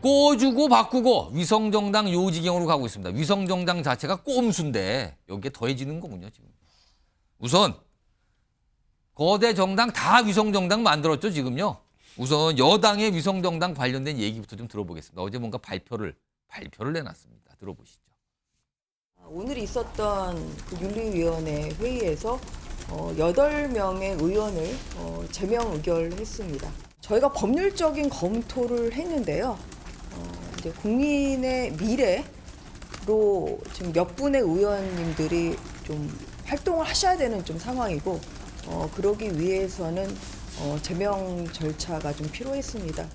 꼬주고 바꾸고 위성정당 요지경으로 가고 있습니다. 위성정당 자체가 꼼수인데 여기에 더해지는 거군요. 지금. 우선 거대 정당 다 위성정당 만들었죠. 지금요. 우선 여당의 위성정당 관련된 얘기부터 좀 들어보겠습니다. 어제 뭔가 발표를 내놨습니다. 들어보시죠. 오늘 있었던 그 윤리위원회 회의에서 8명의 의원을 제명 의결했습니다. 저희가 법률적인 검토를 했는데요. 이제 국민의 미래로 지금 몇 분의 의원님들이 좀 활동을 하셔야 되는 좀 상황이고 그러기 위해서는 제명 절차가 좀 필요했습니다.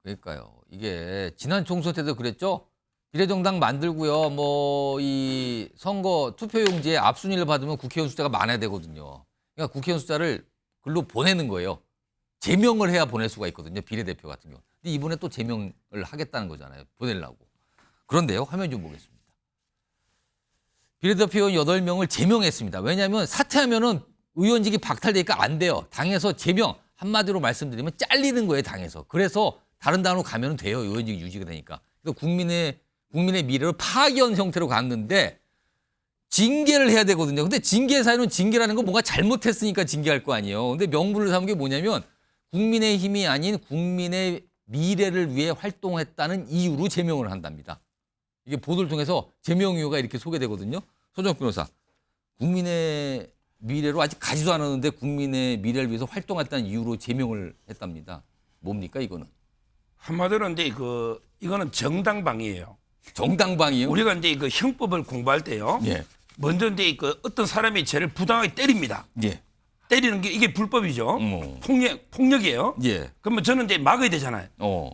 그러니까요. 이게 지난 총선 때도 그랬죠. 비례정당 만들고요. 뭐 이 선거 투표용지에 압순위를 받으면 국회의원 숫자가 많아야 되거든요. 그러니까 국회의원 숫자를 글로 보내는 거예요. 제명을 해야 보낼 수가 있거든요. 비례대표 같은 경우. 근데 이번에 또 제명을 하겠다는 거잖아요. 보내려고. 그런데요. 화면 좀 보겠습니다. 비례대표 의원 8명을 제명했습니다. 왜냐하면 사퇴하면은 의원직이 박탈되니까 안 돼요. 당에서 제명, 한마디로 말씀드리면 잘리는 거예요. 당에서. 그래서 다른 당으로 가면 돼요. 의원직이 유지가 되니까. 그래서 국민의 미래를 파기한 형태로 갔는데 징계를 해야 되거든요. 근데 징계 사유는 징계라는 건 뭔가 잘못했으니까 징계할 거 아니에요. 근데 명분을 삼은 게 뭐냐면 국민의 힘이 아닌 국민의 미래를 위해 활동했다는 이유로 제명을 한답니다. 이게 보도를 통해서 제명 이유가 이렇게 소개되거든요. 소정욱 변호사, 국민의 미래로 아직 가지도 않았는데 국민의 미래를 위해서 활동했다는 이유로 제명을 했답니다. 뭡니까 이거는? 한마디로 이제 이거는 정당방위예요. 정당방위요? 우리가 이제 그 형법을 공부할 때요. 예. 먼저 이제 어떤 사람이 쟤를 부당하게 때립니다. 예. 때리는 게 이게 불법이죠. 폭력이에요. 예. 그러면 저는 이제 막아야 되잖아요.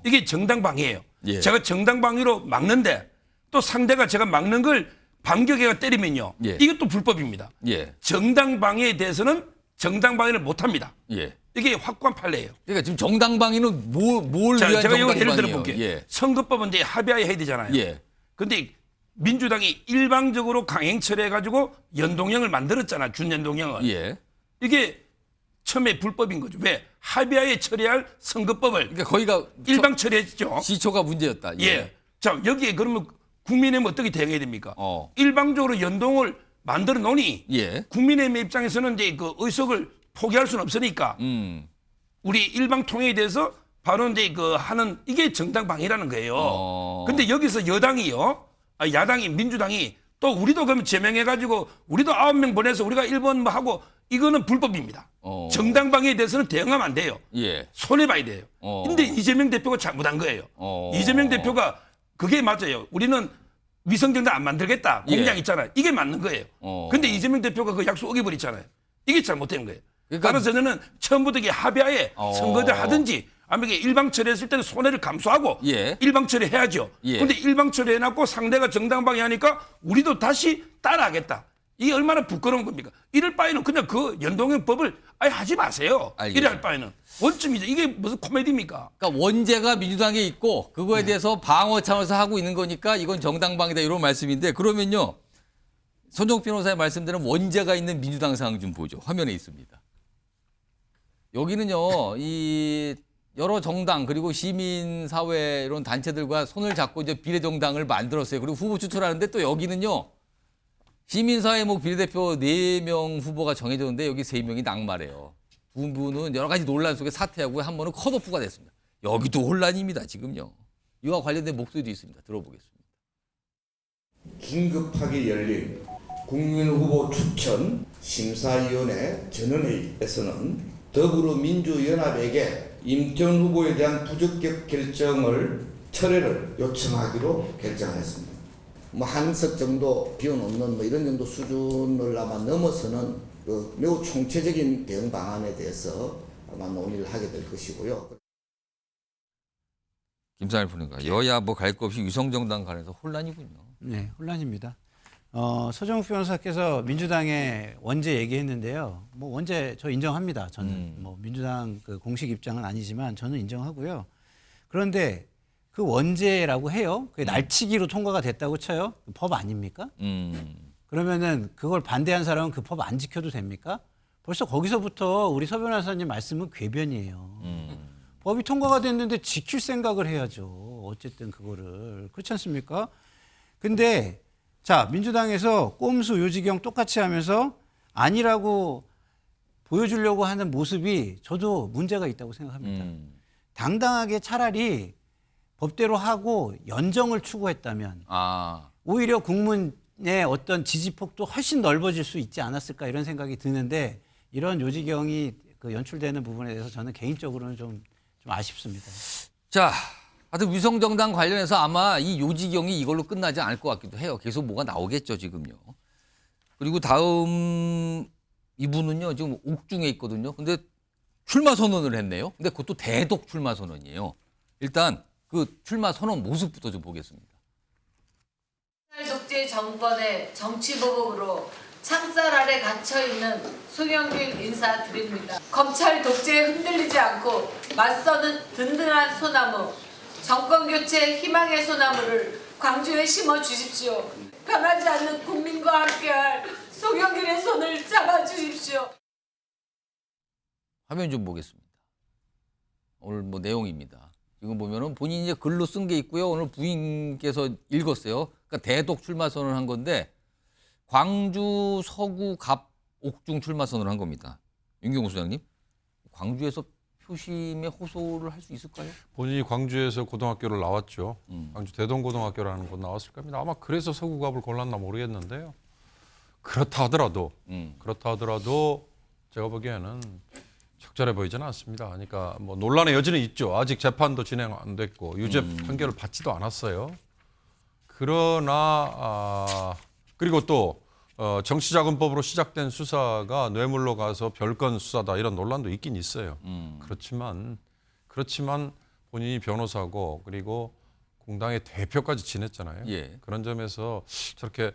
이게 정당방위예요. 예. 제가 정당방위로 막는데 또 상대가 제가 막는 걸 반격해가 때리면요. 예. 이것도 불법입니다. 예. 정당방위에 대해서는 정당방위를 못합니다. 예. 이게 확고한 판례예요. 그러니까 지금 정당방위는 뭘 자, 위한 제가 이거 정당방위예요? 예를 들어볼게요. 예. 선거법은 이제 합의하에 해야 되잖아요. 예. 근데 민주당이 일방적으로 강행 처리해가지고 연동형을 만들었잖아. 준연동형을. 예. 이게 처음에 불법인 거죠. 왜? 합의하에 처리할 선거법을 그러니까 거기가 일방 처리했죠. 시초가 문제였다. 예. 자, 여기에 그러면 국민의힘 어떻게 대응해야 됩니까? 일방적으로 연동을 만들어 놓으니 예. 국민의힘 입장에서는 이제 그 의석을 포기할 수는 없으니까 우리 일방 통행에 대해서 바로 이제 하는 이게 정당 방위라는 거예요. 근데 여기서 여당이요, 야당이 민주당이 또 우리도 그러면 제명해가지고 우리도 9명 보내서 우리가 1번 뭐 하고 이거는 불법입니다. 정당 방위에 대해서는 대응하면 안 돼요. 예. 손해봐야 돼요. 근데 이재명 대표가 잘못한 거예요. 이재명 대표가 그게 맞아요. 우리는 위성정당 안 만들겠다. 공약 예. 있잖아요. 이게 맞는 거예요. 근데 이재명 대표가 그 약속 어겨버렸잖아요. 이게 잘못된 거예요. 그러니까 따라서 저는 처음부터 이게 합의하에 선거를 하든지 아니면 일방 처리했을 때는 손해를 감수하고 예. 일방 처리해야죠. 예. 그런데 일방 처리해놨고 상대가 정당 방위하니까 우리도 다시 따라하겠다. 이게 얼마나 부끄러운 겁니까? 이럴 바에는 그냥 그 연동형 법을 아예 하지 마세요. 알겠습니다. 이래 할 바에는. 원점이죠. 이게 무슨 코미디입니까? 그러니까 원죄가 민주당에 있고 그거에 대해서 방어 차원에서 하고 있는 거니까 이건 정당방위다 이런 말씀인데 그러면요. 손정욱 변호사의 말씀대로 원죄가 있는 민주당 상황 좀 보죠. 화면에 있습니다. 여기는요. 이 여러 정당 그리고 시민사회 이런 단체들과 손을 잡고 이제 비례정당을 만들었어요. 그리고 후보 추천하는데 또 여기는요. 시민사회 뭐 비례대표 4명 후보가 정해졌는데 여기 3명이 낙마래요. 두 분은 여러 가지 논란 속에 사퇴하고 한 번은 컷오프가 됐습니다. 여기도 혼란입니다. 지금요. 이와 관련된 목소리도 있습니다. 들어보겠습니다. 긴급하게 열린 국민후보 추천 심사위원회 전원회의에서는 더불어민주연합에게 임태원 후보에 대한 부적격 결정을 철회를 요청하기로 결정하였습니다. 뭐 한석 정도 비용 없는 뭐 이런 정도 수준을 아마 넘어서는 그 매우 총체적인 대응 방안에 대해서 아마 논의를 하게 될 것이고요. 김상일 부님과 여야 뭐 갈 것 없이 위성정당 관해서 혼란이군요. 네, 혼란입니다. 서정욱 변호사께서 민주당의 원죄 얘기했는데요. 뭐 원죄 저 인정합니다. 저는 뭐 민주당 그 공식 입장은 아니지만 저는 인정하고요. 그런데 그 원죄라고 해요. 그게 날치기로 통과가 됐다고 쳐요. 법 아닙니까? 그러면은 그걸 반대한 사람은 그 법 안 지켜도 됩니까? 벌써 거기서부터 우리 서 변호사님 말씀은 궤변이에요. 법이 통과가 됐는데 지킬 생각을 해야죠. 어쨌든 그거를. 그렇지 않습니까? 근데 자, 민주당에서 꼼수 요지경 똑같이 하면서 아니라고 보여주려고 하는 모습이 저도 문제가 있다고 생각합니다. 당당하게 차라리 법대로 하고 연정을 추구했다면 오히려 국민의 어떤 지지폭도 훨씬 넓어질 수 있지 않았을까 이런 생각이 드는데 이런 요지경이 그 연출되는 부분에 대해서 저는 개인적으로는 좀 아쉽습니다. 자, 하여튼 위성정당 관련해서 아마 이 요지경이 이걸로 끝나지 않을 것 같기도 해요. 계속 뭐가 나오겠죠, 지금요. 그리고 다음 이분은요, 지금 옥중에 있거든요. 근데 출마 선언을 했네요. 근데 그것도 대독 출마 선언이에요. 일단 그 출마 선언 모습부터 좀 보겠습니다. 독재 정권의 정치보복으로 창살 아래 갇혀있는 송영길 인사드립니다. 검찰 독재에 흔들리지 않고 맞서는 든든한 소나무, 정권교체 희망의 소나무를 광주에 심어주십시오. 변하지 않는 국민과 함께할 송영길의 손을 잡아주십시오. 화면 좀 보겠습니다. 오늘 뭐 내용입니다. 지금 보면은 본인이 이제 글로 쓴 게 있고요. 오늘 부인께서 읽었어요. 그러니까 대독 출마 선언을 한 건데 광주 서구 갑 옥중 출마 선언을 한 겁니다. 윤경호 소장님, 광주에서 표심에 호소를 할 수 있을까요? 본인이 광주에서 고등학교를 나왔죠. 광주 대동고등학교라는 곳 나왔을 겁니다. 아마 그래서 서구갑을 골랐나 모르겠는데요. 그렇다 하더라도 제가 보기에는 적절해 보이지는 않습니다. 그러니까 뭐 논란의 여지는 있죠. 아직 재판도 진행 안 됐고 유죄 판결을 받지도 않았어요. 그러나 그리고 또 정치자금법으로 시작된 수사가 뇌물로 가서 별건 수사다 이런 논란도 있긴 있어요. 그렇지만 본인이 변호사고 그리고 공당의 대표까지 지냈잖아요. 예. 그런 점에서 저렇게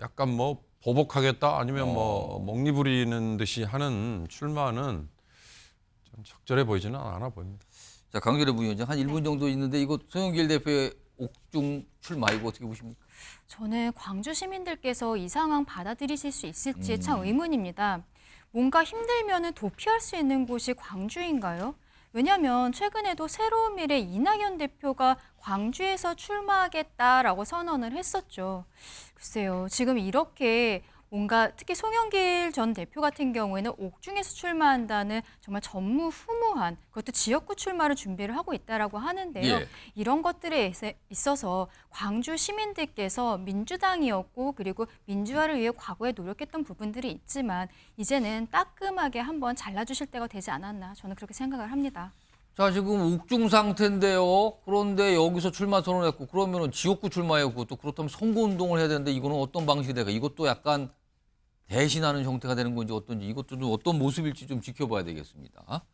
약간 뭐 보복하겠다 아니면 뭐 먹니 부리는 듯이 하는 출마는 좀 적절해 보이지는 않아 보입니다. 자, 강규래 부위원장 한 1분 정도 있는데 이거 송영길 대표의 옥중 출마 이거 어떻게 보십니까? 저는 광주 시민들께서 이 상황 받아들이실 수 있을지 참 의문입니다. 뭔가 힘들면은 도피할 수 있는 곳이 광주인가요? 왜냐하면 최근에도 새로운 미래 이낙연 대표가 광주에서 출마하겠다라고 선언을 했었죠. 글쎄요, 지금 이렇게 뭔가 특히 송영길 전 대표 같은 경우에는 옥중에서 출마한다는 정말 전무후무한 그것도 지역구 출마를 준비를 하고 있다라고 하는데요. 예. 이런 것들에 있어서 광주 시민들께서 민주당이었고 그리고 민주화를 위해 과거에 노력했던 부분들이 있지만 이제는 따끔하게 한번 잘라주실 때가 되지 않았나 저는 그렇게 생각을 합니다. 자, 지금 옥중 상태인데요. 그런데 여기서 출마 선언했고 그러면은 지역구 출마했고 또 그렇다면 선거운동을 해야 되는데 이거는 어떤 방식이 될까? 이것도 약간 대신하는 형태가 되는 건지 어떤지 이것도 좀 어떤 모습일지 좀 지켜봐야 되겠습니다.